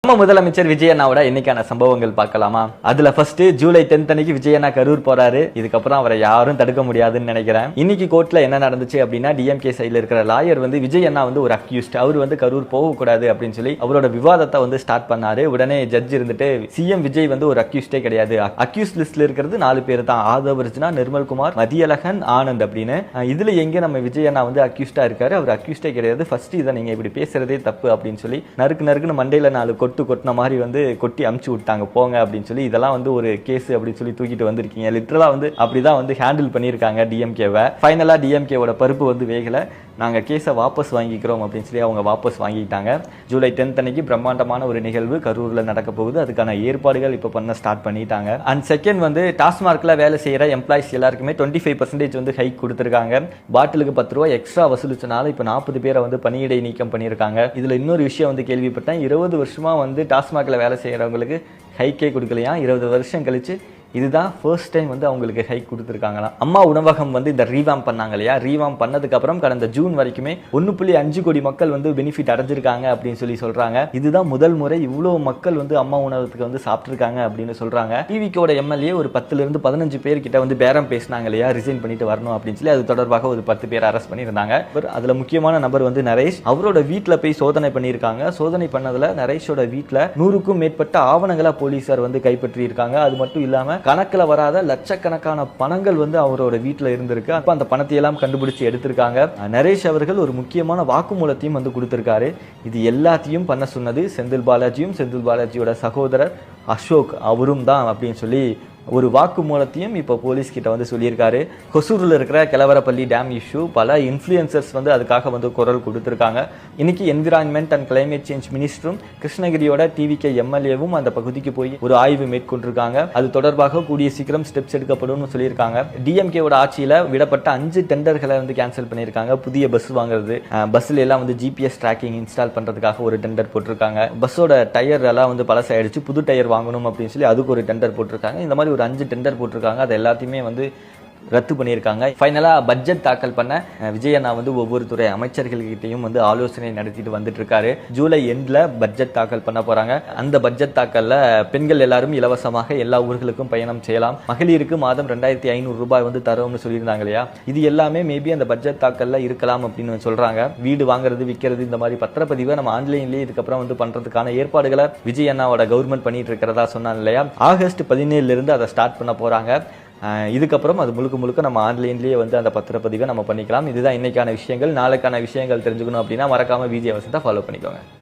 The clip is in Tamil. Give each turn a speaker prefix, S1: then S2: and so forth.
S1: நம்ம முதலமைச்சர் விஜய் அண்ணாவோட இன்னைக்கான சம்பவங்கள் பார்க்கலாமா? அதுல ஃபர்ஸ்ட் ஜூலை 10 அன்னைக்கு விஜய் அண்ணா கரூர் போறாரு. இதுக்கப்புறம் அவரை யாரும் தடுக்க முடியாதுன்னு நினைக்கிறேன். இன்னைக்கு கோர்ட்ல என்ன நடந்துச்சு அப்படின்னா, டிஎம்கே சைடுல இருக்கிற லாயர் விஜய் அண்ணா ஒரு அக்யூஸ்ட், அவர் கரூர் போகக்கூடாது அப்படின்னு சொல்லி அவரோட விவாதத்தை ஸ்டார்ட் பண்ணாரு. உடனே ஜட்ஜ் இருந்துட்டு சிஎம் விஜய் ஒரு அக்யூஸ்டே கிடையாது, அக்யூஸ்ட் லிஸ்ட்ல இருக்கிறது 4 பேர் தான், ஆதவ் அர்ஜுனா, நிர்மல்குமார், மதியழகன், ஆனந்த் அப்படின்னு. இதுல எங்க நம்ம விஜய் அண்ணா அக்யூஸ்டா இருக்காரு, அவர் அக்யூஸ்டே கிடையாது, ஃபர்ஸ்ட் இதை நீங்க இப்படி பேசுறதே தப்பு அப்படின்னு சொல்லி நறுக்குன்னு மண்டையில 4 கொட்டின மாதிரி கொட்டி அமுச்சு விட்டாங்க போங்க அப்படின்னு சொல்லி. இதெல்லாம் ஒரு கேஸ் அப்படின்னு சொல்லி தூக்கிட்டு வந்திருக்கீங்க. லிட்டரலா அப்படிதான் ஹேண்டில் பண்ணியிருக்காங்க டிஎம்கேவை. ஃபைனலா டிஎம்கேவோட பருப்பு வேகல, நாங்கள் கேஸை வாபஸ் வாங்கிக்கிறோம் அப்படின்னு சொல்லி அவங்க வாபஸ் வாங்கிட்டாங்க. ஜூலை 10 அன்னைக்கு பிரம்மாண்டமான ஒரு நிகழ்வு கரூரில் நடக்க போகுது. அதுக்கான ஏற்பாடுகள் இப்போ பண்ண ஸ்டார்ட் பண்ணிட்டாங்க. அண்ட் செகண்ட் டாஸ்மார்க்ல வேலை செய்கிற எம்ப்ளாயிஸ் எல்லாருக்குமே 25% ஹைக் கொடுத்துருக்காங்க. பாட்டிலுக்கு 10 ரூபா எக்ஸ்ட்ரா வசூலிச்சனால இப்போ 40 பேரை பணியிடை நீக்கம் பண்ணியிருக்காங்க. இதில் இன்னொரு விஷயம் கேள்விப்பட்டேன், 20 வருஷமா டாஸ்மார்க்ல வேலை செய்கிறவங்களுக்கு ஹைக்கே கொடுக்கலையா. 20 வருஷம் கழிச்சு இதுதான் ஃபர்ஸ்ட் டைம் அவங்களுக்கு ஹைக் கொடுத்துருக்காங்களாம். அம்மா உணவகம் இந்த ரீவாம் பண்ணாங்க இல்லையா, ரீவாம் பண்ணதுக்கு அப்புறம் கடந்த ஜூன் வரைக்குமே 1.5 கோடி மக்கள் பெனிஃபிட் அடைஞ்சிருக்காங்க அப்படின்னு சொல்லி சொல்றாங்க. இதுதான் முதல் முறை இவ்வளவு மக்கள் அம்மா உணவகத்துக்கு சாப்பிட்டுருக்காங்க அப்படின்னு சொல்றாங்க. டிவிக்கோட எம்எல்ஏ ஒரு 10 இருந்து 15 பேர் கிட்ட பேரம் பேசினாங்க இல்லையா, ரிசைன் பண்ணிட்டு வரணும் அப்படின்னு சொல்லி. அது தொடர்பாக ஒரு 10 பேர் அரெஸ்ட் பண்ணியிருந்தாங்க. அதுல முக்கியமான நபர் நரேஷ், அவரோட வீட்டில் போய் சோதனை பண்ணியிருக்காங்க. சோதனை பண்ணதுல நரேஷோட வீட்டில் 100க்கும் மேற்பட்ட ஆவணங்களை போலீசார் கைப்பற்றி இருக்காங்க. அது மட்டும் இல்லாம கணக்குல வராத லட்சக்கணக்கான பணங்கள் அவரோட வீட்டில் இருந்திருக்கு. அப்ப அந்த பணத்தை எல்லாம் கண்டுபிடிச்சு எடுத்திருக்காங்க. நரேஷ் அவர்கள் ஒரு முக்கியமான வாக்குமூலத்தையும் கொடுத்திருக்காரு. இது எல்லாத்தையும் பண்ண சொன்னது செந்தில் பாலாஜியும் செந்தில் பாலாஜியோட சகோதரர் அசோக் அவரும் தான் அப்படின்னு சொல்லி ஒரு வாக்குமூலத்தையும் இப்போ போலீஸ் கிட்ட சொல்லியிருக்காரு. கொசூரில் இருக்கிற கிளவரப்பள்ளி டேம் இஷ்யூ பல இன்ஃப்ளூயன்சர்ஸ் அதுக்காக குரல் கொடுத்துருக்காங்க. இன்னைக்கு என்விரான்மெண்ட் அண்ட் கிளைமேட் சேஞ்ச் மினிஸ்டரும் கிருஷ்ணகிரியோட டிவிகே எம்எல்ஏவும் அந்த பகுதிக்கு போய் ஒரு ஆய்வு மேற்கொண்டிருக்காங்க. அது தொடர்பாக கூடிய சீக்கிரம் ஸ்டெப்ஸ் எடுக்கப்படும் சொல்லியிருக்காங்க. டிஎம்கேவோட ஆட்சியில் விடப்பட்ட 5 டெண்டர்களை கேன்சல் பண்ணியிருக்காங்க. புதிய பஸ் வாங்குறது, பஸ்ல எல்லாம் ஜிபிஎஸ் ட்ராக்கிங் இன்ஸ்டால் பண்றதுக்காக ஒரு டெண்டர் போட்டிருக்காங்க. பஸ்ஸோட டயர் எல்லாம் பழசாயிடுச்சு, புது டயர் வாங்கணும் அப்படின்னு சொல்லி அதுக்கு ஒரு டெண்டர் போட்டிருக்காங்க. இந்த மாதிரி ஒரு 5 டெண்டர் போட்டிருக்காங்க. அது எல்லாத்தையுமே ரத்து பண்ணியிருக்காங்க. ஃபைனலா பட்ஜெட் தாக்கல் பண்ண விஜய் அண்ணா ஒவ்வொரு துறை அமைச்சர்கள்கிட்டையும் ஆலோசனை நடத்திட்டு வந்துட்டு இருக்காரு. ஜூலை எண்ட்ல பட்ஜெட் தாக்கல் பண்ண போறாங்க. அந்த பட்ஜெட் தாக்கல்ல பெண்கள் எல்லாரும் இலவசமாக எல்லா ஊர்களுக்கும் பயணம் செய்யலாம், மகளிருக்கு மாதம் 2500 ரூபாய் தரோம்னு சொல்லியிருந்தாங்க இல்லையா. இது எல்லாமே மேபி அந்த பட்ஜெட் தாக்கல்ல இருக்கலாம் அப்படின்னு சொல்றாங்க. வீடு வாங்குறது, விற்கிறது, இந்த மாதிரி பத்திரப்பதிவை நம்ம ஆன்லைன்லயே இதுக்கப்புறம் பண்றதுக்கான ஏற்பாடுகளை விஜய் அண்ணாவோட கவர்மெண்ட் பண்ணிட்டு இருக்கிறதா சொன்னாங்க இல்லையா. ஆகஸ்ட் 17 இருந்து அதை ஸ்டார்ட் பண்ண போறாங்க. இதுக்கப்புறம் அது முழுக்க நம்ம ஆன்லைன்லேயே அந்த பத்திரப்பதிவை நம்ம பண்ணிக்கலாம். இதுதான் இன்னைக்கான விஷயங்கள். நாளைக்கான விஷயங்கள் தெரிஞ்சுக்கணும் அப்படின்னா மறக்காம விஜய் வசந்தா ஃபாலோ பண்ணிக்கோங்க.